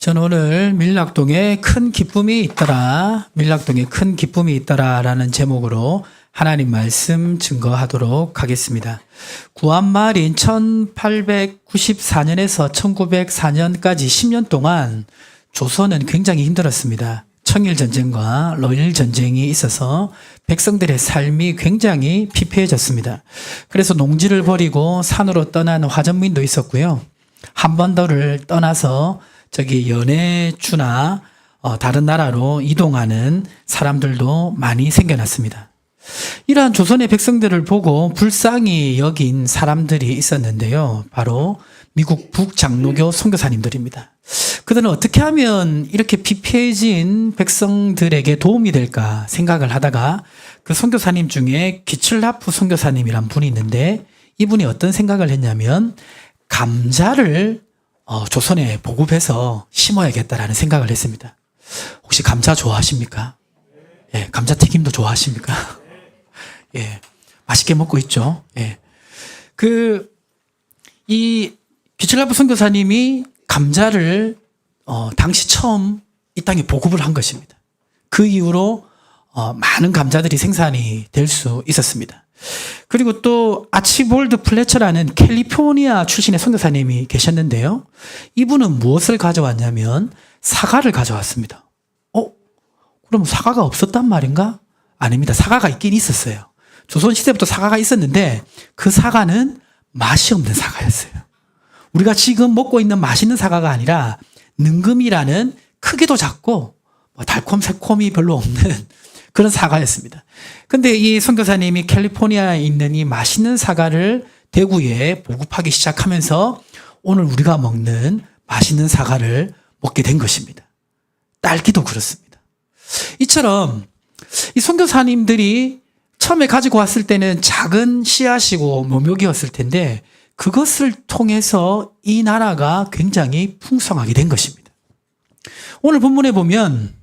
저는 오늘 밀락동에 큰 기쁨이 있더라, 밀락동에 큰 기쁨이 있더라 라는 제목으로 하나님 말씀 증거하도록 하겠습니다. 구한말인 1894년에서 1904년까지 10년 동안 조선은 굉장히 힘들었습니다. 청일전쟁과 러일전쟁이 있어서 백성들의 삶이 굉장히 피폐해졌습니다. 그래서 농지를 버리고 산으로 떠난 화전민도 있었고요. 한반도를 떠나서 저기 연해주나 다른 나라로 이동하는 사람들도 많이 생겨났습니다. 이러한 조선의 백성들을 보고 불쌍히 여긴 사람들이 있었는데요. 바로 미국 북장로교 선교사님들입니다. 그들은 어떻게 하면 이렇게 피폐해진 백성들에게 도움이 될까 생각을 하다가 그 선교사님 중에 기출라프 선교사님이란 분이 있는데, 이분이 어떤 생각을 했냐면 감자를 조선에 보급해서 심어야겠다라는 생각을 했습니다. 혹시 감자 좋아하십니까? 예, 감자튀김도 좋아하십니까? 예, 맛있게 먹고 있죠. 예. 이 기출라프 선교사님이 감자를 당시 처음 이 땅에 보급을 한 것입니다. 그 이후로 많은 감자들이 생산이 될 수 있었습니다. 그리고 또 아치볼드 플래처라는 캘리포니아 출신의 선교사님이 계셨는데요. 이분은 무엇을 가져왔냐면 사과를 가져왔습니다. 그럼 사과가 없었단 말인가? 아닙니다. 사과가 있긴 있었어요. 조선시대부터 사과가 있었는데 그 사과는 맛이 없는 사과였어요. 우리가 지금 먹고 있는 맛있는 사과가 아니라 능금이라는 크기도 작고 달콤 새콤이 별로 없는 그런 사과였습니다. 근데 이 선교사님이 캘리포니아에 있는 이 맛있는 사과를 대구에 보급하기 시작하면서 오늘 우리가 먹는 맛있는 사과를 먹게 된 것입니다. 딸기도 그렇습니다. 이처럼 이 선교사님들이 처음에 가지고 왔을 때는 작은 씨앗이고 묘목이었을 텐데 그것을 통해서 이 나라가 굉장히 풍성하게 된 것입니다. 오늘 본문에 보면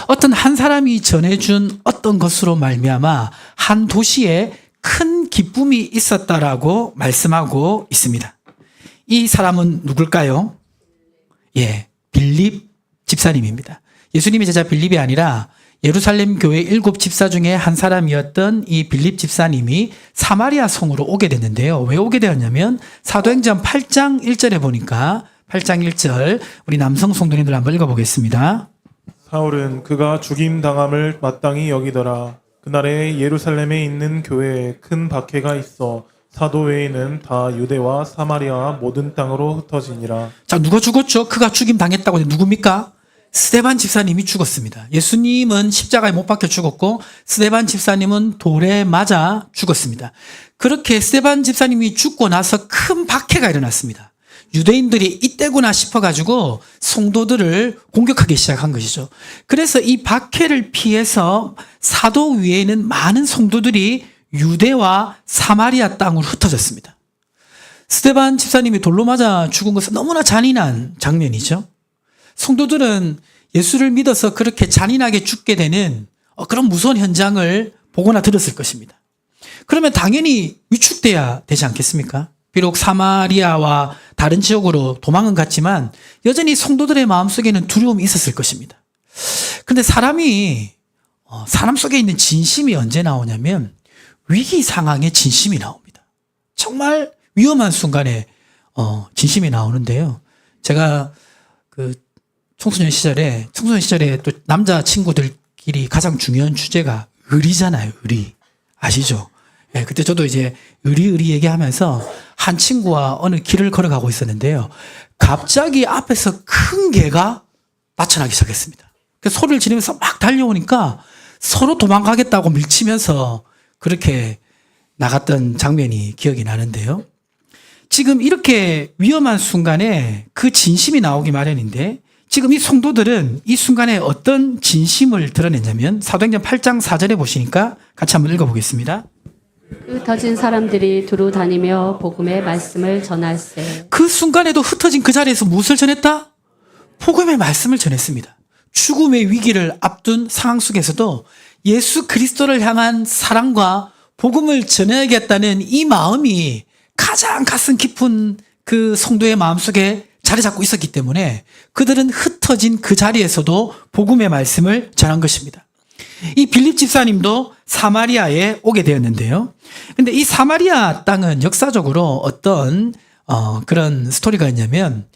어떤 한 사람이 전해준 어떤 것으로 말미암아 한 도시에 큰 기쁨이 있었다라고 말씀하고 있습니다. 이 사람은 누굴까요? 예, 빌립 집사님입니다. 예수님의 제자 빌립이 아니라 예루살렘 교회 7 집사 중에 한 사람이었던 이 빌립 집사님이 사마리아 성으로 오게 됐는데요. 왜 오게 되었냐면 사도행전 8장 1절에 보니까 8장 1절 우리 남성 성도님들 한번 읽어보겠습니다. 사울은 그가 죽임당함을 마땅히 여기더라. 그날에 예루살렘에 있는 교회에 큰 박해가 있어 사도 외에는 다 유대와 사마리아 모든 땅으로 흩어지니라. 자, 누가 죽었죠? 그가 죽임당했다고 했는데 누굽니까? 스데반 집사님이 죽었습니다. 예수님은 십자가에 못 박혀 죽었고 스데반 집사님은 돌에 맞아 죽었습니다. 그렇게 스데반 집사님이 죽고 나서 큰 박해가 일어났습니다. 유대인들이 이때구나 싶어가지고 성도들을 공격하기 시작한 것이죠. 그래서 이 박해를 피해서 사도 위에는 많은 성도들이 유대와 사마리아 땅으로 흩어졌습니다. 스데반 집사님이 돌로 맞아 죽은 것은 너무나 잔인한 장면이죠. 성도들은 예수를 믿어서 그렇게 잔인하게 죽게 되는 그런 무서운 현장을 보거나 들었을 것입니다. 그러면 당연히 위축돼야 되지 않겠습니까? 비록 사마리아와 다른 지역으로 도망은 갔지만 여전히 성도들의 마음속에는 두려움이 있었을 것입니다. 그런데 사람 속에 있는 진심이 언제 나오냐면 위기 상황에 진심이 나옵니다. 정말 위험한 순간에 진심이 나오는데요. 제가 청소년 시절에 또 남자 친구들끼리 가장 중요한 주제가 의리잖아요. 의리. 아시죠? 예, 그때 저도 이제 의리 얘기하면서 한 친구와 어느 길을 걸어가고 있었는데요. 갑자기 앞에서 큰 개가 나타나기 시작했습니다. 그래서 소리를 지르면서 막 달려오니까 서로 도망가겠다고 밀치면서 그렇게 나갔던 장면이 기억이 나는데요. 지금 이렇게 위험한 순간에 그 진심이 나오기 마련인데 지금 이 성도들은 이 순간에 어떤 진심을 드러냈냐면 사도행전 8장 4절에 보시니까 같이 한번 읽어보겠습니다. 흩어진 사람들이 두루 다니며 복음의 말씀을 전할세. 그 순간에도 흩어진 그 자리에서 무엇을 전했다? 복음의 말씀을 전했습니다. 죽음의 위기를 앞둔 상황 속에서도 예수 그리스도를 향한 사랑과 복음을 전해야겠다는 이 마음이 가장 가슴 깊은 그 성도의 마음속에 자리 잡고 있었기 때문에 그들은 흩어진 그 자리에서도 복음의 말씀을 전한 것입니다. 이 빌립 집사님도 사마리아에 오게 되었는데요. 근데 이 사마리아 땅은 역사적으로 어떤 그런 스토리가 있냐면,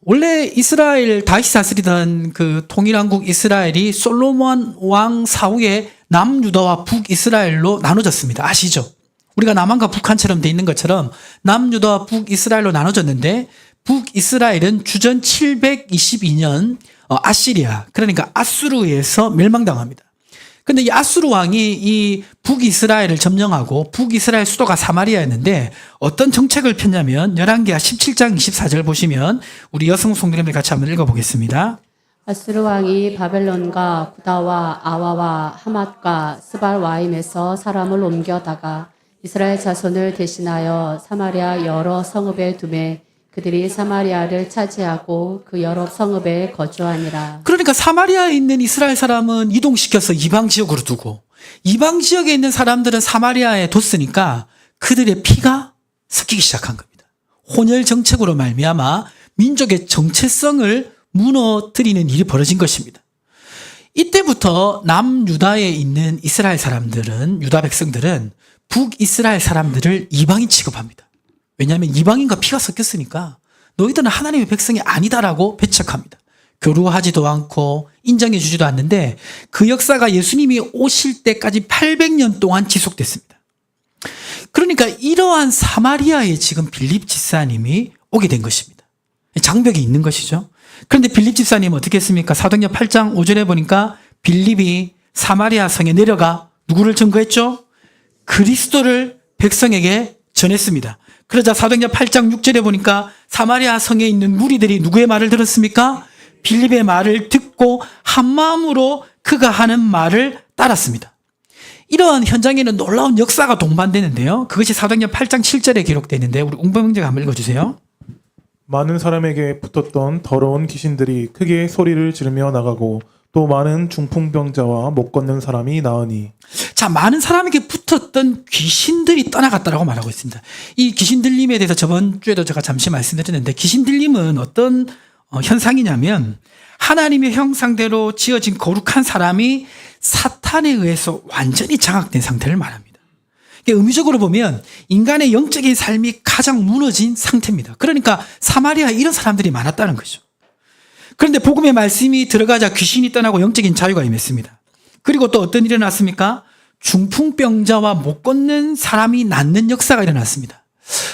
원래 이스라엘 다윗이 다스리던 그 통일왕국 이스라엘이 솔로몬 왕 사후에 남유다와 북이스라엘로 나눠졌습니다. 아시죠? 우리가 남한과 북한처럼 돼 있는 것처럼 남유다와 북이스라엘로 나눠졌는데, 북이스라엘은 주전 722년 아시리아, 그러니까 아수르에서 멸망당합니다. 근데 이 아수르 왕이 이 북이스라엘을 점령하고 북이스라엘 수도가 사마리아였는데 어떤 정책을 폈냐면, 열왕기하 17장 24절 보시면 우리 여성 성도님들 같이 한번 읽어보겠습니다. 아수르 왕이 바벨론과 구다와 아와와 하맛과 스발와임에서 사람을 옮겨다가 이스라엘 자손을 대신하여 사마리아 여러 성읍에 두매 그들이 사마리아를 차지하고 그 여러 성읍에 거주하니라. 그러니까 사마리아에 있는 이스라엘 사람은 이동시켜서 이방 지역으로 두고, 이방 지역에 있는 사람들은 사마리아에 뒀으니까 그들의 피가 섞이기 시작한 겁니다. 혼혈 정책으로 말미암아 민족의 정체성을 무너뜨리는 일이 벌어진 것입니다. 이때부터 남유다에 있는 이스라엘 사람들은, 유다 백성들은 북이스라엘 사람들을 이방인 취급합니다. 왜냐하면 이방인과 피가 섞였으니까 너희들은 하나님의 백성이 아니다라고 배척합니다. 교류하지도 않고 인정해 주지도 않는데, 그 역사가 예수님이 오실 때까지 800년 동안 지속됐습니다. 그러니까 이러한 사마리아에 지금 빌립 집사님이 오게 된 것입니다. 장벽이 있는 것이죠. 그런데 빌립 집사님은 어떻게 했습니까? 사도행전 8장 5절에 보니까 빌립이 사마리아 성에 내려가 누구를 증거했죠? 그리스도를 백성에게 전했습니다. 그러자 사도행전 8장 6절에 보니까 사마리아 성에 있는 무리들이 누구의 말을 들었습니까? 빌립의 말을 듣고 한 마음으로 그가 하는 말을 따랐습니다. 이러한 현장에는 놀라운 역사가 동반되는데요. 그것이 사도행전 8장 7절에 기록되어 있는데 우리 웅범형제가 한번 읽어주세요. 많은 사람에게 붙었던 더러운 귀신들이 크게 소리를 지르며 나가고 또 많은 중풍병자와 못 걷는 사람이 나으니. 자, 많은 사람에게 붙었던 귀신들이 떠나갔다라고 말하고 있습니다. 이 귀신 들림에 대해서 저번 주에도 제가 잠시 말씀드렸는데, 귀신 들림은 어떤 현상이냐면, 하나님의 형상대로 지어진 거룩한 사람이 사탄에 의해서 완전히 장악된 상태를 말합니다. 의미적으로 보면 인간의 영적인 삶이 가장 무너진 상태입니다. 그러니까 사마리아에 이런 사람들이 많았다는 거죠. 그런데 복음의 말씀이 들어가자 귀신이 떠나고 영적인 자유가 임했습니다. 그리고 또 어떤 일이 일어났습니까? 중풍병자와 못 걷는 사람이 낫는 역사가 일어났습니다.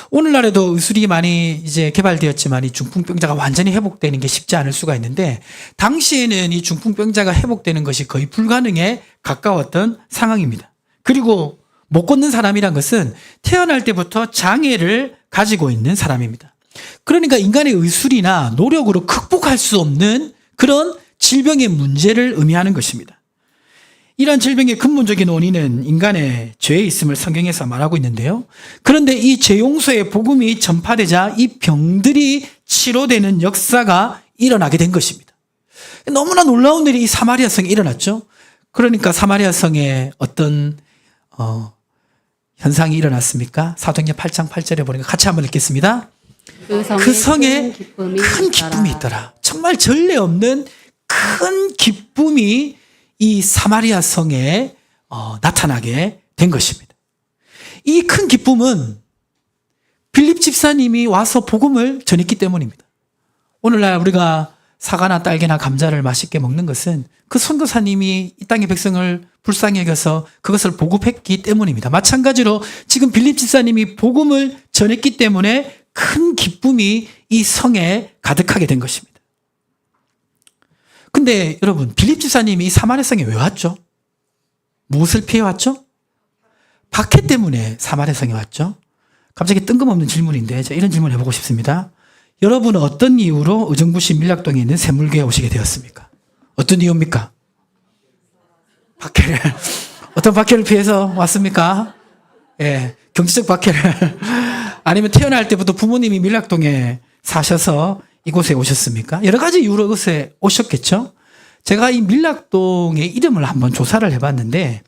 오늘날에도 의술이 많이 이제 개발되었지만 이 중풍병자가 완전히 회복되는 게 쉽지 않을 수가 있는데, 당시에는 이 중풍병자가 회복되는 것이 거의 불가능에 가까웠던 상황입니다. 그리고 못 걷는 사람이란 것은 태어날 때부터 장애를 가지고 있는 사람입니다. 그러니까 인간의 의술이나 노력으로 극복할 수 없는 그런 질병의 문제를 의미하는 것입니다. 이러한 질병의 근본적인 원인은 인간의 죄에 있음을 성경에서 말하고 있는데요. 그런데 이 죄용서의 복음이 전파되자 이 병들이 치료되는 역사가 일어나게 된 것입니다. 너무나 놀라운 일이 이 사마리아 성에 일어났죠. 그러니까 사마리아 성에 어떤 현상이 일어났습니까? 사도행전 8장 8절에 보니까 같이 한번 읽겠습니다. 그 성에 큰 기쁨이 있더라. 정말 전례 없는 큰 기쁨이 이 사마리아 성에 나타나게 된 것입니다. 이 큰 기쁨은 빌립 집사님이 와서 복음을 전했기 때문입니다. 오늘날 우리가 사과나 딸기나 감자를 맛있게 먹는 것은 그 선교사님이 이 땅의 백성을 불쌍히 여겨서 그것을 보급했기 때문입니다. 마찬가지로 지금 빌립 집사님이 복음을 전했기 때문에 큰 기쁨이 이 성에 가득하게 된 것입니다. 근데 여러분, 빌립 집사님이 이 사마리아 성에 왜 왔죠? 무엇을 피해 왔죠? 박해 때문에 사마리아 성에 왔죠? 갑자기 뜬금없는 질문인데 제가 이런 질문 해보고 싶습니다. 여러분은 어떤 이유로 의정부시 밀락동에 있는 샘물교에 오시게 되었습니까? 어떤 이유입니까? 박해를 어떤 박해를 피해서 왔습니까? 예, 경제적 박해를 아니면 태어날 때부터 부모님이 밀락동에 사셔서 이곳에 오셨습니까? 여러 가지 이유로 이곳에 오셨겠죠? 제가 이 밀락동의 이름을 한번 조사를 해봤는데,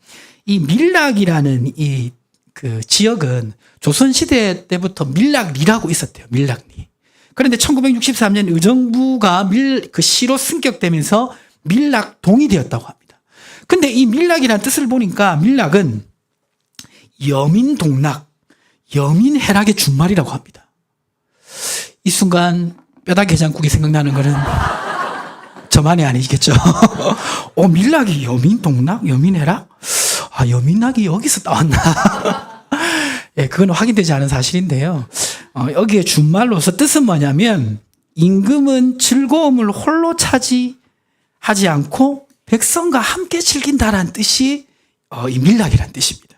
이 밀락이라는 이 그 지역은 조선시대 때부터 밀락리라고 있었대요. 밀락리. 그런데 1963년 의정부가 그 시로 승격되면서 밀락동이 되었다고 합니다. 근데 이 밀락이라는 뜻을 보니까 밀락은 여민동락, 여민해락의 준말이라고 합니다. 이 순간 뼈다귀 해장국이 생각나는 거는 저만이 아니겠죠. 밀락이 여민동락, 여민해락? 여민락이 여기서 나왔나? 예, 그건 확인되지 않은 사실인데요. 여기에 준말로서 뜻은 뭐냐면 임금은 즐거움을 홀로 차지하지 않고 백성과 함께 즐긴다라는 뜻이 이 밀락이라는 뜻입니다.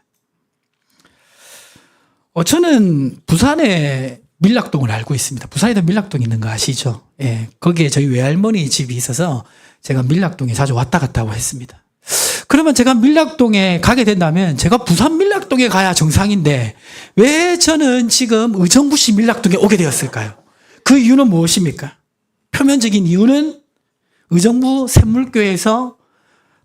저는 부산에 밀락동을 알고 있습니다. 부산에도 밀락동이 있는 거 아시죠? 예, 거기에 저희 외할머니 집이 있어서 제가 밀락동에 자주 왔다 갔다 하고 했습니다. 그러면 제가 밀락동에 가게 된다면 제가 부산 밀락동에 가야 정상인데 왜 저는 지금 의정부시 밀락동에 오게 되었을까요? 그 이유는 무엇입니까? 표면적인 이유는 의정부 샘물교회에서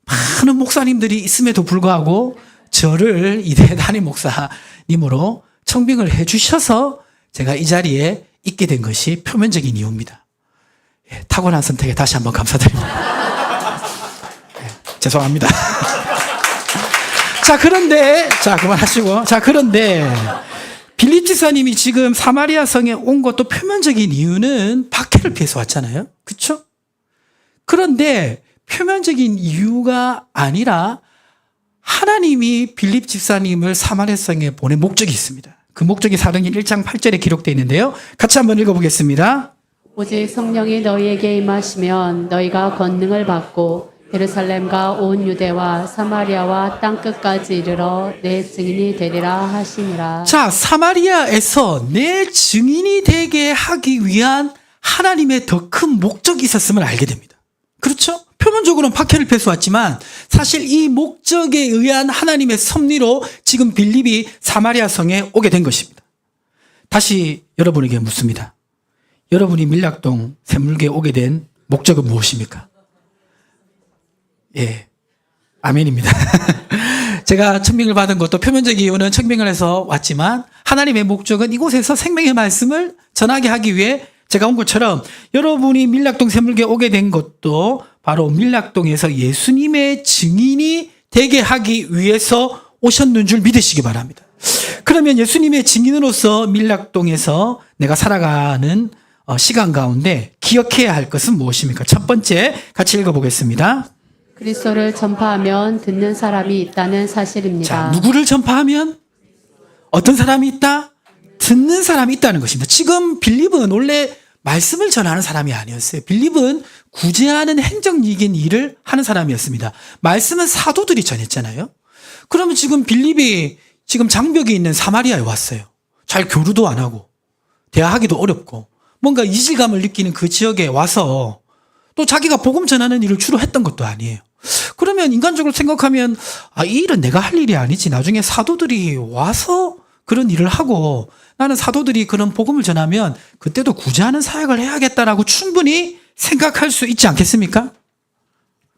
많은 목사님들이 있음에도 불구하고 저를 이대 담임 목사님으로 청빙을 해 주셔서 제가 이 자리에 있게 된 것이 표면적인 이유입니다. 예, 탁월한 선택에 다시 한번 감사드립니다. 죄송합니다. 그만하시고. 그런데 빌립 지사님이 지금 사마리아 성에 온 것도 표면적인 이유는 박해를 피해서 왔잖아요. 그렇죠? 그런데 표면적인 이유가 아니라 하나님이 빌립 집사님을 사마리아 성에 보낸 목적이 있습니다. 그 목적이 사도행전 1장 8절에 기록되어 있는데요. 같이 한번 읽어보겠습니다. 오직 성령이 너희에게 임하시면 너희가 권능을 받고 예루살렘과 온 유대와 사마리아와 땅끝까지 이르러 내 증인이 되리라 하시니라. 자, 사마리아에서 내 증인이 되게 하기 위한 하나님의 더 큰 목적이 있었음을 알게 됩니다. 그렇죠? 표면적으로는 박해를 피해서 왔지만 사실 이 목적에 의한 하나님의 섭리로 지금 빌립이 사마리아 성에 오게 된 것입니다. 다시 여러분에게 묻습니다. 여러분이 밀락동 샘물교에 오게 된 목적은 무엇입니까? 예, 아멘입니다. 제가 청빙을 받은 것도 표면적인 이유는 청빙을 해서 왔지만 하나님의 목적은 이곳에서 생명의 말씀을 전하게 하기 위해 제가 온 것처럼 여러분이 밀락동 샘물교에 오게 된 것도 바로 밀락동에서 예수님의 증인이 되게 하기 위해서 오셨는 줄 믿으시기 바랍니다. 그러면 예수님의 증인으로서 밀락동에서 내가 살아가는 시간 가운데 기억해야 할 것은 무엇입니까? 첫 번째 같이 읽어보겠습니다. 그리스도를 전파하면 듣는 사람이 있다는 사실입니다. 자, 누구를 전파하면 어떤 사람이 있다? 듣는 사람이 있다는 것입니다. 지금 빌립은 원래 말씀을 전하는 사람이 아니었어요. 빌립은 구제하는 행정적인 일을 하는 사람이었습니다. 말씀은 사도들이 전했잖아요. 그러면 지금 빌립이 지금 장벽이 있는 사마리아에 왔어요. 잘 교류도 안 하고 대화하기도 어렵고 뭔가 이질감을 느끼는 그 지역에 와서 또 자기가 복음 전하는 일을 주로 했던 것도 아니에요. 그러면 인간적으로 생각하면 이 일은 내가 할 일이 아니지. 나중에 사도들이 와서 그런 일을 하고 나는 사도들이 그런 복음을 전하면 그때도 구제하는 사역을 해야겠다라고 충분히 생각할 수 있지 않겠습니까?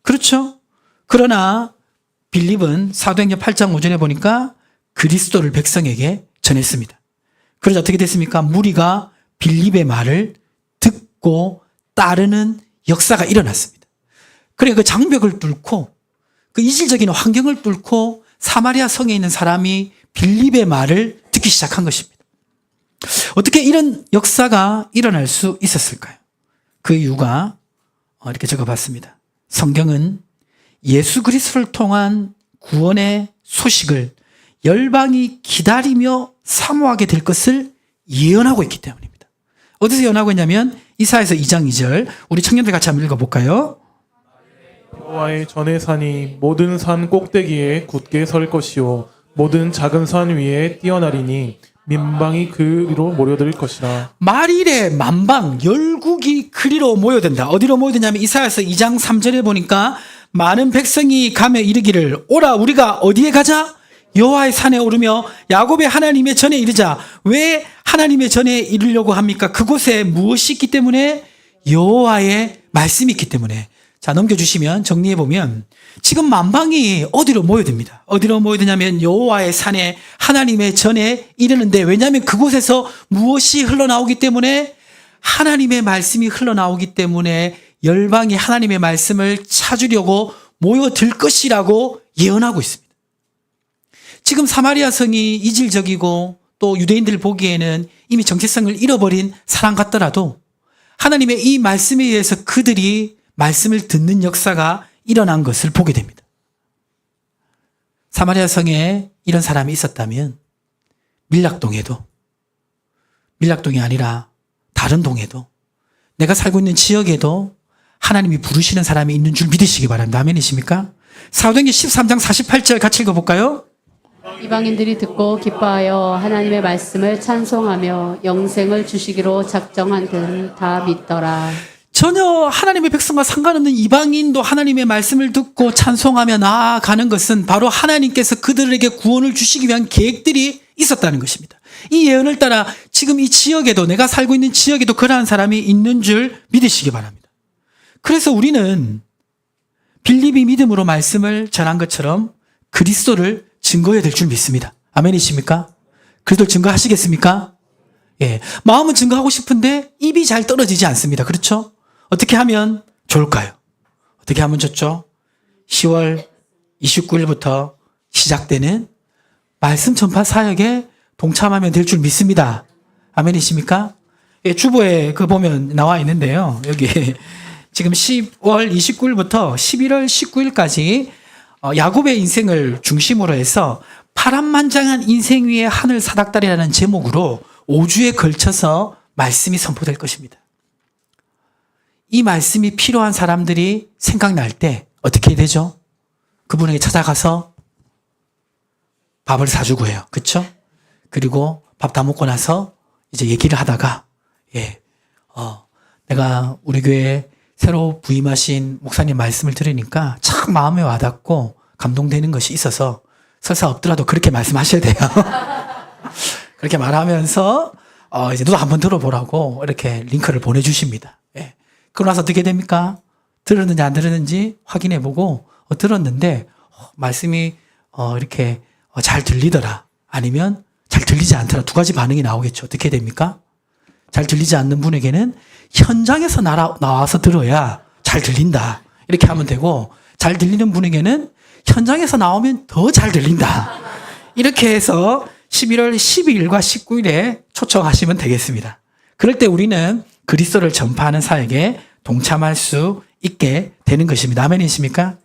그렇죠? 그러나 빌립은 사도행전 8장 5절에 보니까 그리스도를 백성에게 전했습니다. 그러자 어떻게 됐습니까? 무리가 빌립의 말을 듣고 따르는 역사가 일어났습니다. 그러니까 그 장벽을 뚫고 그 이질적인 환경을 뚫고 사마리아 성에 있는 사람이 빌립의 말을 듣기 시작한 것입니다. 어떻게 이런 역사가 일어날 수 있었을까요? 그 이유가 이렇게 적어봤습니다. 성경은 예수 그리스도를 통한 구원의 소식을 열방이 기다리며 사모하게 될 것을 예언하고 있기 때문입니다. 어디서 예언하고 있냐면 이사야서 2장 2절 우리 청년들 같이 한번 읽어볼까요? 여호와의 전의 산이 모든 산 꼭대기에 굳게 설 것이요 모든 작은 산 위에 뛰어나리니 민방이 그 위로 모여들 것이라. 말일에 만방 열국이 그리로 모여든다. 어디로 모여드냐면 이사야서 2장 3절에 보니까 많은 백성이 가며 이르기를 오라 우리가 어디에 가자? 여호와의 산에 오르며 야곱의 하나님의 전에 이르자. 왜 하나님의 전에 이르려고 합니까? 그곳에 무엇이 있기 때문에? 여호와의 말씀이 있기 때문에. 자, 넘겨주시면 정리해보면 지금 만방이 어디로 모여듭니다. 어디로 모여드냐면 여호와의 산에 하나님의 전에 이르는데 왜냐하면 그곳에서 무엇이 흘러나오기 때문에 하나님의 말씀이 흘러나오기 때문에 열방이 하나님의 말씀을 찾으려고 모여들 것이라고 예언하고 있습니다. 지금 사마리아 성이 이질적이고 또 유대인들 보기에는 이미 정체성을 잃어버린 사람 같더라도 하나님의 이 말씀에 의해서 그들이 말씀을 듣는 역사가 일어난 것을 보게 됩니다. 사마리아 성에 이런 사람이 있었다면 밀락동이 아니라 다른 동에도 내가 살고 있는 지역에도 하나님이 부르시는 사람이 있는 줄 믿으시기 바랍니다. 아멘이십니까? 사도행전 13장 48절 같이 읽어볼까요? 이방인들이 듣고 기뻐하여 하나님의 말씀을 찬송하며 영생을 주시기로 작정한 데는 다 믿더라. 전혀 하나님의 백성과 상관없는 이방인도 하나님의 말씀을 듣고 찬송하며 나아가는 것은 바로 하나님께서 그들에게 구원을 주시기 위한 계획들이 있었다는 것입니다. 이 예언을 따라 지금 이 지역에도 내가 살고 있는 지역에도 그러한 사람이 있는 줄 믿으시기 바랍니다. 그래서 우리는 빌립이 믿음으로 말씀을 전한 것처럼 그리스도를 증거해야 될 줄 믿습니다. 아멘이십니까? 그리스도를 증거하시겠습니까? 예. 마음은 증거하고 싶은데 입이 잘 떨어지지 않습니다. 그렇죠? 어떻게 하면 좋을까요? 어떻게 하면 좋죠? 10월 29일부터 시작되는 말씀 전파 사역에 동참하면 될 줄 믿습니다. 아멘이십니까? 예, 주보에 그 보면 나와 있는데요. 여기 지금 10월 29일부터 11월 19일까지 야곱의 인생을 중심으로 해서 파란만장한 인생 위에 하늘 사닥다리라는 제목으로 5주에 걸쳐서 말씀이 선포될 것입니다. 이 말씀이 필요한 사람들이 생각날 때 어떻게 해야 되죠? 그분에게 찾아가서 밥을 사주고 해요. 그렇죠? 그리고 밥 다 먹고 나서 이제 얘기를 하다가 내가 우리 교회 새로 부임하신 목사님 말씀을 들으니까 참 마음에 와닿고 감동되는 것이 있어서 설사 없더라도 그렇게 말씀하셔야 돼요. 그렇게 말하면서 이제 너도 한번 들어보라고 이렇게 링크를 보내주십니다. 예. 그러고 나서 어떻게 됩니까? 들었는지 안 들었는지 확인해보고 들었는데 말씀이 이렇게 잘 들리더라. 아니면 잘 들리지 않더라. 두 가지 반응이 나오겠죠. 어떻게 됩니까? 잘 들리지 않는 분에게는 현장에서 나와서 들어야 잘 들린다. 이렇게 하면 되고 잘 들리는 분에게는 현장에서 나오면 더 잘 들린다. 이렇게 해서 11월 12일과 19일에 초청하시면 되겠습니다. 그럴 때 우리는 그리스도를 전파하는 사역에 동참할 수 있게 되는 것입니다. 아멘이십니까?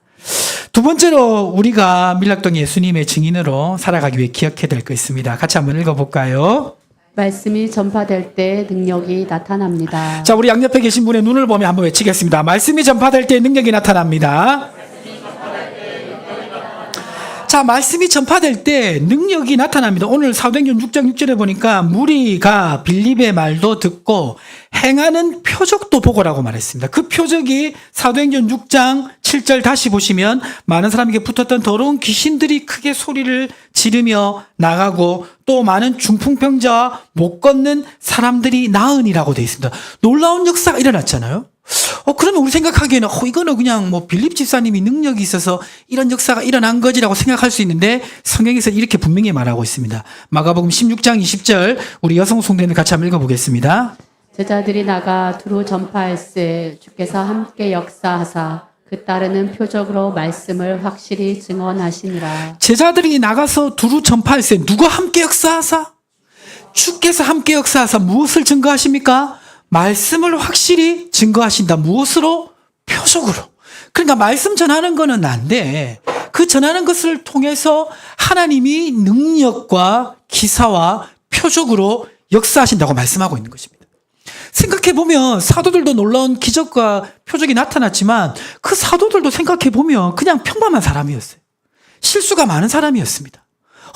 두 번째로 우리가 밀락동 예수님의 증인으로 살아가기 위해 기억해야 될 거 있습니다. 같이 한번 읽어볼까요? 말씀이 전파될 때 능력이 나타납니다. 자, 우리 양옆에 계신 분의 눈을 보며 한번 외치겠습니다. 말씀이 전파될 때 능력이 나타납니다. 자, 말씀이 전파될 때 능력이 나타납니다. 오늘 사도행전 6장 6절에 보니까 무리가 빌립의 말도 듣고 행하는 표적도 보고라고 말했습니다. 그 표적이 사도행전 6장 7절 다시 보시면 많은 사람에게 붙었던 더러운 귀신들이 크게 소리를 지르며 나가고 또 많은 중풍병자와 못 걷는 사람들이 나으니라고 되어 있습니다. 놀라운 역사가 일어났잖아요. 그러면 우리 생각하기에는 이거는 그냥 빌립 집사님이 능력이 있어서 이런 역사가 일어난 거지라고 생각할 수 있는데 성경에서 이렇게 분명히 말하고 있습니다. 마가복음 16장 20절 우리 여성 성도님들 같이 한번 읽어보겠습니다. 제자들이 나가 두루 전파할세 주께서 함께 역사하사 그 따르는 표적으로 말씀을 확실히 증언하시니라. 제자들이 나가서 두루 전파할세 누가 함께 역사하사? 주께서 함께 역사하사 무엇을 증거하십니까? 말씀을 확실히 증거하신다. 무엇으로? 표적으로. 그러니까 말씀 전하는 거는 난데 그 전하는 것을 통해서 하나님이 능력과 기사와 표적으로 역사하신다고 말씀하고 있는 것입니다. 생각해보면 사도들도 놀라운 기적과 표적이 나타났지만 그 사도들도 생각해보면 그냥 평범한 사람이었어요. 실수가 많은 사람이었습니다.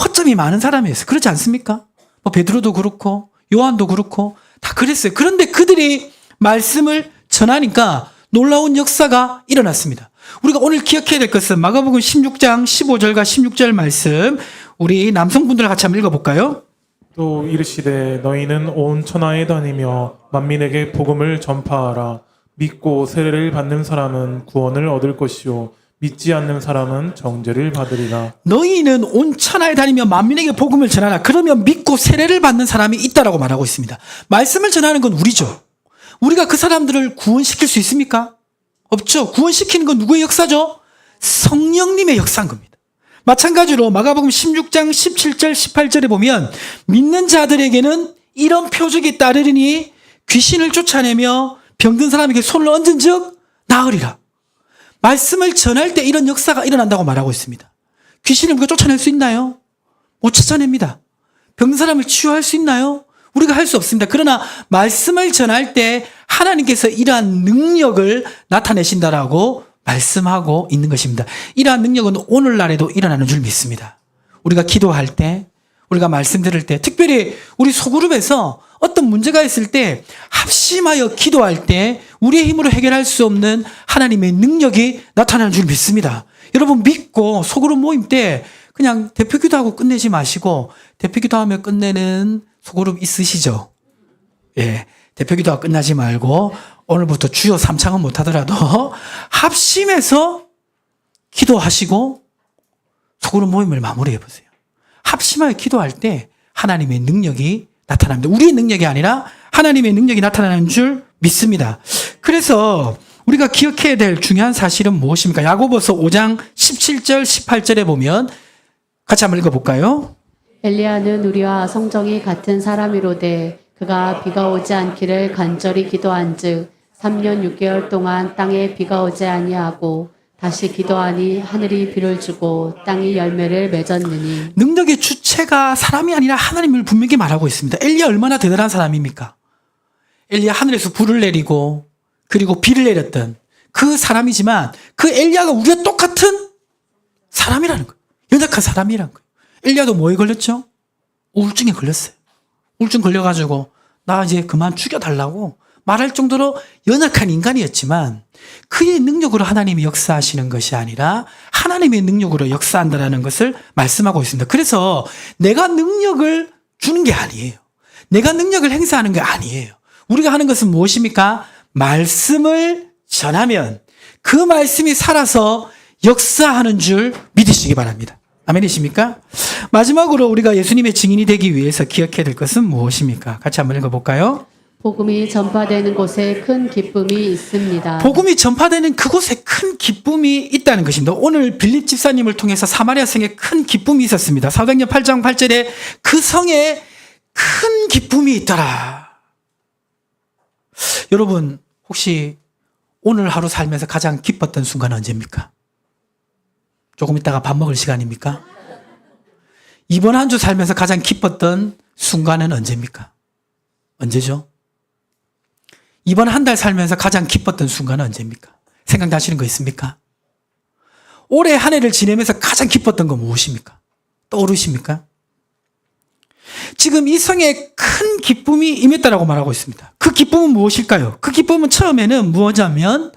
허점이 많은 사람이었어요. 그렇지 않습니까? 베드로도 그렇고 요한도 그렇고 다 그랬어요. 그런데 그들이 말씀을 전하니까 놀라운 역사가 일어났습니다. 우리가 오늘 기억해야 될 것은 마가복음 16장 15절과 16절 말씀 우리 남성분들 같이 한번 읽어볼까요? 또 이르시되 너희는 온 천하에 다니며 만민에게 복음을 전파하라. 믿고 세례를 받는 사람은 구원을 얻을 것이요 믿지 않는 사람은 정죄를 받으리라. 너희는 온 천하에 다니며 만민에게 복음을 전하라. 그러면 믿고 세례를 받는 사람이 있다라고 말하고 있습니다. 말씀을 전하는 건 우리죠. 우리가 그 사람들을 구원시킬 수 있습니까? 없죠. 구원시키는 건 누구의 역사죠? 성령님의 역사인 겁니다. 마찬가지로 마가복음 16장 17절 18절에 보면 믿는 자들에게는 이런 표적이 따르리니 귀신을 쫓아내며 병든 사람에게 손을 얹은 즉 나으리라. 말씀을 전할 때 이런 역사가 일어난다고 말하고 있습니다. 귀신을 우리가 쫓아낼 수 있나요? 못 쫓아냅니다. 병든 사람을 치유할 수 있나요? 우리가 할 수 없습니다. 그러나 말씀을 전할 때 하나님께서 이러한 능력을 나타내신다라고 말씀하고 있는 것입니다. 이러한 능력은 오늘날에도 일어나는 줄 믿습니다. 우리가 기도할 때, 우리가 말씀 들을 때, 특별히 우리 소그룹에서 어떤 문제가 있을 때 합심하여 기도할 때 우리의 힘으로 해결할 수 없는 하나님의 능력이 나타나는 줄 믿습니다. 여러분 믿고 소그룹 모임 때 그냥 대표 기도하고 끝내지 마시고, 대표 기도하며 끝내는 소그룹 있으시죠? 예. 대표 기도가 끝나지 말고 오늘부터 주요 3창은 못하더라도 합심해서 기도하시고 소그룹 모임을 마무리해 보세요. 합심하여 기도할 때 하나님의 능력이 나타납니다. 우리의 능력이 아니라 하나님의 능력이 나타나는 줄 믿습니다. 그래서 우리가 기억해야 될 중요한 사실은 무엇입니까? 야고보서 5장 17절 18절에 보면 같이 한번 읽어볼까요? 엘리야는 우리와 성정이 같은 사람이로되 그가 비가 오지 않기를 간절히 기도한즉 3년 6개월 동안 땅에 비가 오지 아니하고 다시 기도하니 하늘이 비를 주고 땅이 열매를 맺었느니. 능력의 주체가 사람이 아니라 하나님을 분명히 말하고 있습니다. 엘리야 얼마나 대단한 사람입니까? 엘리야 하늘에서 불을 내리고 그리고 비를 내렸던 그 사람이지만 그 엘리야가 우리와 똑같은 사람이라는 거예요. 연약한 사람이라는 거예요. 엘리야도 뭐에 걸렸죠? 우울증에 걸렸어요. 우울증 걸려가지고 나 이제 그만 죽여달라고 말할 정도로 연약한 인간이었지만 그의 능력으로 하나님이 역사하시는 것이 아니라 하나님의 능력으로 역사한다는 것을 말씀하고 있습니다. 그래서 내가 능력을 주는 게 아니에요. 내가 능력을 행사하는 게 아니에요. 우리가 하는 것은 무엇입니까? 말씀을 전하면 그 말씀이 살아서 역사하는 줄 믿으시기 바랍니다. 아멘이십니까? 마지막으로 우리가 예수님의 증인이 되기 위해서 기억해야 될 것은 무엇입니까? 같이 한번 읽어볼까요? 복음이 전파되는 곳에 큰 기쁨이 있습니다. 복음이 전파되는 그곳에 큰 기쁨이 있다는 것입니다. 오늘 빌립 집사님을 통해서 사마리아 성에 큰 기쁨이 있었습니다. 사도행전 8장 8절에 그 성에 큰 기쁨이 있더라. 여러분 혹시 오늘 하루 살면서 가장 기뻤던 순간은 언제입니까? 조금 있다가 밥 먹을 시간입니까? 이번 한 주 살면서 가장 기뻤던 순간은 언제입니까? 언제죠? 이번 한 달 살면서 가장 기뻤던 순간은 언제입니까? 생각나시는 거 있습니까? 올해 한 해를 지내면서 가장 기뻤던 건 무엇입니까? 떠오르십니까? 지금 이 성에 큰 기쁨이 임했다라고 말하고 있습니다. 그 기쁨은 무엇일까요? 그 기쁨은 처음에는 무엇이냐면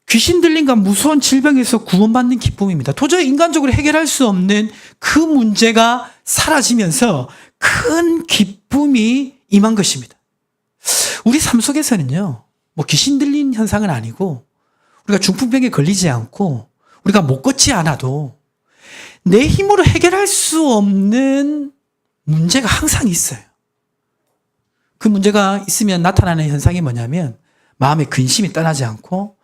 귀신 들림과 무서운 질병에서 구원받는 기쁨입니다. 도저히 인간적으로 해결할 수 없는 그 문제가 사라지면서 큰 기쁨이 임한 것입니다. 우리 삶 속에서는요, 뭐 귀신 들린 현상은 아니고 우리가 중풍병에 걸리지 않고 우리가 못 걷지 않아도 내 힘으로 해결할 수 없는 문제가 항상 있어요. 그 문제가 있으면 나타나는 현상이 뭐냐면 마음의 근심이 떠나지 않고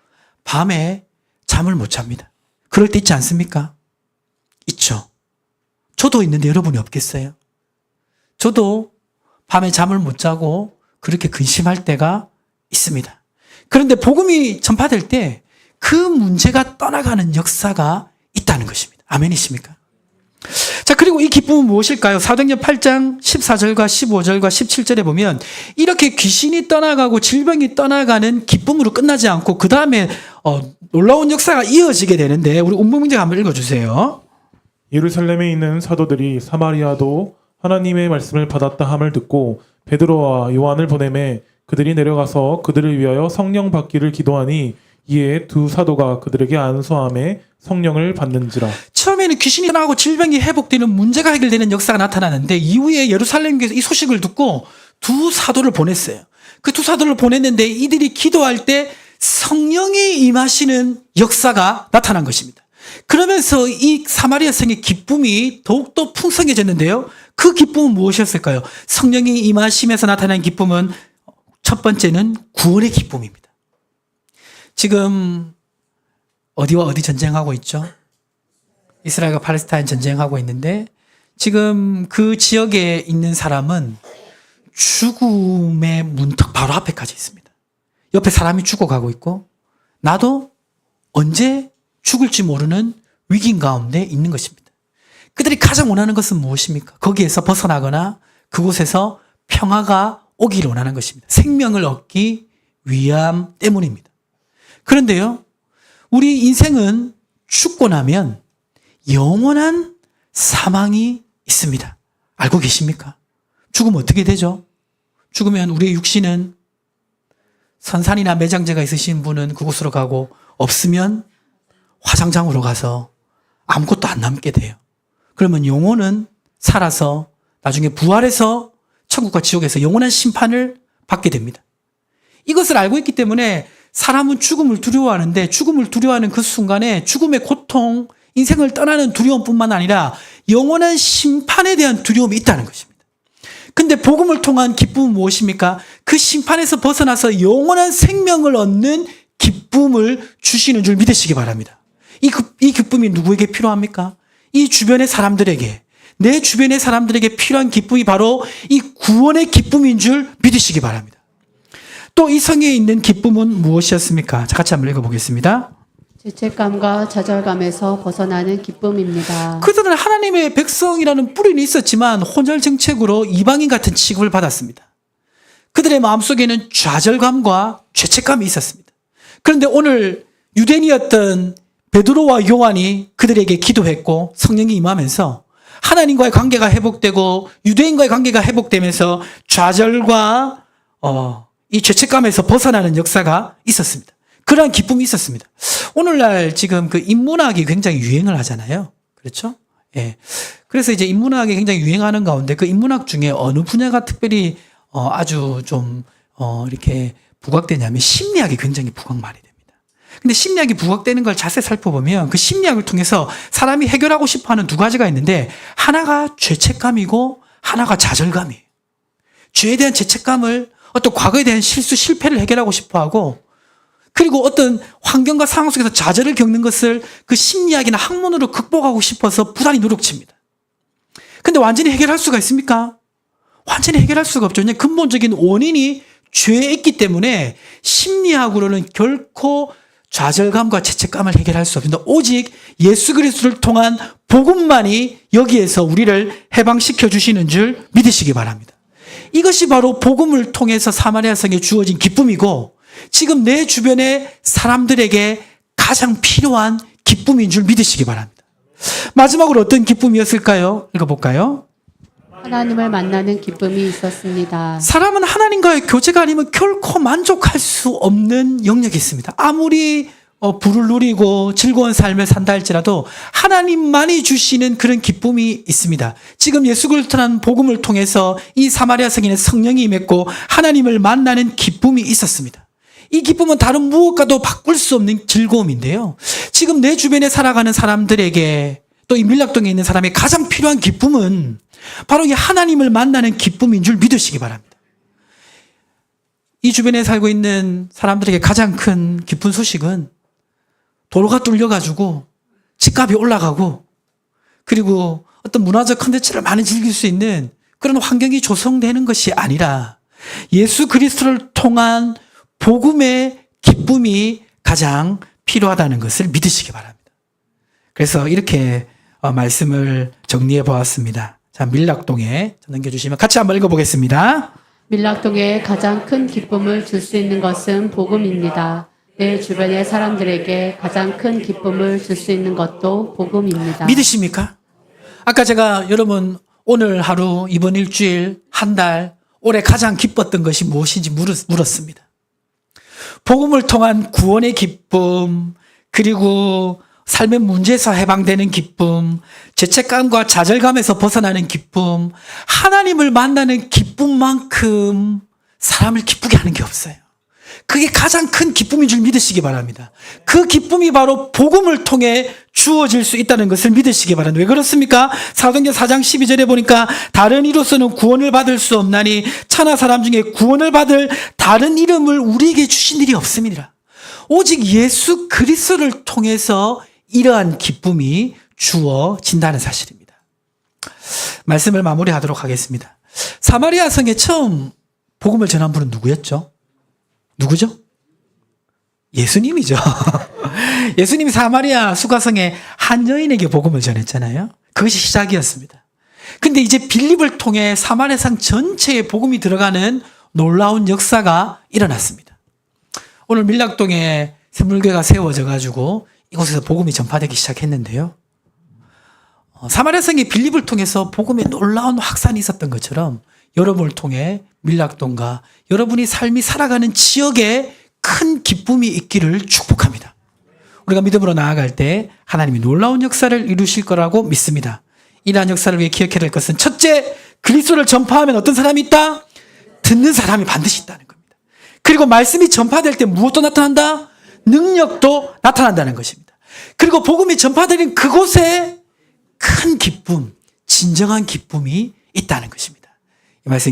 밤에 잠을 못 잡니다. 그럴 때 있지 않습니까? 있죠. 저도 있는데 여러분이 없겠어요? 저도 밤에 잠을 못 자고 그렇게 근심할 때가 있습니다. 그런데 복음이 전파될 때 그 문제가 떠나가는 역사가 있다는 것입니다. 아멘이십니까? 자, 그리고 이 기쁨은 무엇일까요? 사도행전 8장 14절과 15절과 17절에 보면 이렇게 귀신이 떠나가고 질병이 떠나가는 기쁨으로 끝나지 않고 그 다음에 놀라운 역사가 이어지게 되는데 우리 운봉민장 한번 읽어주세요. 예루살렘에 있는 사도들이 사마리아도 하나님의 말씀을 받았다 함을 듣고 베드로와 요한을 보내매 그들이 내려가서 그들을 위하여 성령 받기를 기도하니 이에 두 사도가 그들에게 안수함에 성령을 받는지라. 처음에는 귀신이 떠나고 질병이 회복되는 문제가 해결되는 역사가 나타나는데 이후에 예루살렘에서 이 소식을 듣고 두 사도를 보냈어요. 그 두 사도를 보냈는데 이들이 기도할 때 성령이 임하시는 역사가 나타난 것입니다. 그러면서 이 사마리아 성의 기쁨이 더욱더 풍성해졌는데요. 그 기쁨은 무엇이었을까요? 성령이 임하시면서 나타난 기쁨은 첫 번째는 구원의 기쁨입니다. 지금 어디와 어디 전쟁하고 있죠? 이스라엘과 팔레스타인 전쟁하고 있는데 지금 그 지역에 있는 사람은 죽음의 문턱 바로 앞에까지 있습니다. 옆에 사람이 죽어가고 있고 나도 언제 죽을지 모르는 위기 가운데 있는 것입니다. 그들이 가장 원하는 것은 무엇입니까? 거기에서 벗어나거나 그곳에서 평화가 오기를 원하는 것입니다. 생명을 얻기 위함 때문입니다. 그런데요, 우리 인생은 죽고 나면 영원한 사망이 있습니다. 알고 계십니까? 죽으면 어떻게 되죠? 죽으면 우리의 육신은 선산이나 매장제가 있으신 분은 그곳으로 가고 없으면 화장장으로 가서 아무것도 안 남게 돼요. 그러면 영혼은 살아서 나중에 부활해서 천국과 지옥에서 영원한 심판을 받게 됩니다. 이것을 알고 있기 때문에 사람은 죽음을 두려워하는데 죽음을 두려워하는 그 순간에 죽음의 고통, 인생을 떠나는 두려움뿐만 아니라 영원한 심판에 대한 두려움이 있다는 것입니다. 근데 복음을 통한 기쁨은 무엇입니까? 그 심판에서 벗어나서 영원한 생명을 얻는 기쁨을 주시는 줄 믿으시기 바랍니다. 이 기쁨이 누구에게 필요합니까? 이 주변의 사람들에게, 내 주변의 사람들에게 필요한 기쁨이 바로 이 구원의 기쁨인 줄 믿으시기 바랍니다. 또 이 성경에 있는 기쁨은 무엇이었습니까? 자, 같이 한번 읽어보겠습니다. 죄책감과 좌절감에서 벗어나는 기쁨입니다. 그들은 하나님의 백성이라는 뿌리는 있었지만 혼혈 정책으로 이방인 같은 취급을 받았습니다. 그들의 마음속에는 좌절감과 죄책감이 있었습니다. 그런데 오늘 유대인이었던 베드로와 요한이 그들에게 기도했고 성령이 임하면서 하나님과의 관계가 회복되고 유대인과의 관계가 회복되면서 좌절과 이 죄책감에서 벗어나는 역사가 있었습니다. 그러한 기쁨이 있었습니다. 오늘날 지금 그 인문학이 굉장히 유행을 하잖아요. 그렇죠? 예. 그래서 이제 인문학이 굉장히 유행하는 가운데 그 인문학 중에 어느 분야가 특별히 아주 좀 이렇게 부각되냐면 심리학이 굉장히 부각많이 됩니다. 근데 심리학이 부각되는 걸 자세히 살펴보면 그 심리학을 통해서 사람이 해결하고 싶어 하는 두 가지가 있는데 하나가 죄책감이고 하나가 좌절감이에요. 죄에 대한 죄책감을 어떤 과거에 대한 실수, 실패를 해결하고 싶어 하고 그리고 어떤 환경과 상황 속에서 좌절을 겪는 것을 그 심리학이나 학문으로 극복하고 싶어서 부단히 노력칩니다. 근데 완전히 해결할 수가 있습니까? 완전히 해결할 수가 없죠. 그냥 근본적인 원인이 죄에 있기 때문에 심리학으로는 결코 좌절감과 죄책감을 해결할 수 없습니다. 오직 예수 그리스도를 통한 복음만이 여기에서 우리를 해방시켜 주시는 줄 믿으시기 바랍니다. 이것이 바로 복음을 통해서 사마리아 성에 주어진 기쁨이고 지금 내 주변의 사람들에게 가장 필요한 기쁨인 줄 믿으시기 바랍니다. 마지막으로 어떤 기쁨이었을까요? 읽어볼까요? 하나님을 만나는 기쁨이 있었습니다. 사람은 하나님과의 교제가 아니면 결코 만족할 수 없는 영역이 있습니다. 아무리 부를 누리고 즐거운 삶을 산다 할지라도 하나님만이 주시는 그런 기쁨이 있습니다. 지금 예수 그리스도라는 복음을 통해서 이 사마리아 성인의 성령이 임했고 하나님을 만나는 기쁨이 있었습니다. 이 기쁨은 다른 무엇과도 바꿀 수 없는 즐거움인데요. 지금 내 주변에 살아가는 사람들에게 또 이 밀락동에 있는 사람의 가장 필요한 기쁨은 바로 이 하나님을 만나는 기쁨인 줄 믿으시기 바랍니다. 이 주변에 살고 있는 사람들에게 가장 큰 기쁜 소식은 도로가 뚫려가지고 집값이 올라가고 그리고 어떤 문화적 컨텐츠를 많이 즐길 수 있는 그런 환경이 조성되는 것이 아니라 예수 그리스도를 통한 복음의 기쁨이 가장 필요하다는 것을 믿으시기 바랍니다. 그래서 이렇게 말씀을 정리해 보았습니다. 자, 밀락동에 넘겨주시면 같이 한번 읽어보겠습니다. 밀락동에 가장 큰 기쁨을 줄 수 있는 것은 복음입니다. 내 주변의 사람들에게 가장 큰 기쁨을 줄 수 있는 것도 복음입니다. 믿으십니까? 아까 제가 여러분 오늘 하루, 이번 일주일, 한 달, 올해 가장 기뻤던 것이 무엇인지 물었습니다. 복음을 통한 구원의 기쁨, 그리고 삶의 문제에서 해방되는 기쁨, 죄책감과 좌절감에서 벗어나는 기쁨, 하나님을 만나는 기쁨만큼 사람을 기쁘게 하는 게 없어요. 그게 가장 큰 기쁨인 줄 믿으시기 바랍니다. 그 기쁨이 바로 복음을 통해 주어질 수 있다는 것을 믿으시기 바랍니다. 왜 그렇습니까? 사도행전 4장 12절에 보니까 다른 이로서는 구원을 받을 수 없나니 천하 사람 중에 구원을 받을 다른 이름을 우리에게 주신 일이 없습니다. 오직 예수 그리스도를 통해서 이러한 기쁨이 주어진다는 사실입니다. 말씀을 마무리하도록 하겠습니다. 사마리아 성에 처음 복음을 전한 분은 누구였죠? 누구죠? 예수님이죠. 예수님이 사마리아 수가성의 한 여인에게 복음을 전했잖아요. 그것이 시작이었습니다. 근데 이제 빌립을 통해 사마리아 성 전체에 복음이 들어가는 놀라운 역사가 일어났습니다. 오늘 밀락동에 샘물교회가 세워져 가지고 이곳에서 복음이 전파되기 시작했는데요. 사마리아 성의 빌립을 통해서 복음의 놀라운 확산이 있었던 것처럼 여러분을 통해 밀락동과 여러분이 삶이 살아가는 지역에 큰 기쁨이 있기를 축복합니다. 우리가 믿음으로 나아갈 때 하나님이 놀라운 역사를 이루실 거라고 믿습니다. 이러한 역사를 위해 기억해야 될 것은 첫째, 그리스도를 전파하면 어떤 사람이 있다? 듣는 사람이 반드시 있다는 겁니다. 그리고 말씀이 전파될 때 무엇도 나타난다? 능력도 나타난다는 것입니다. 그리고 복음이 전파되는 그곳에 큰 기쁨, 진정한 기쁨이 있다는 것입니다. 이 말씀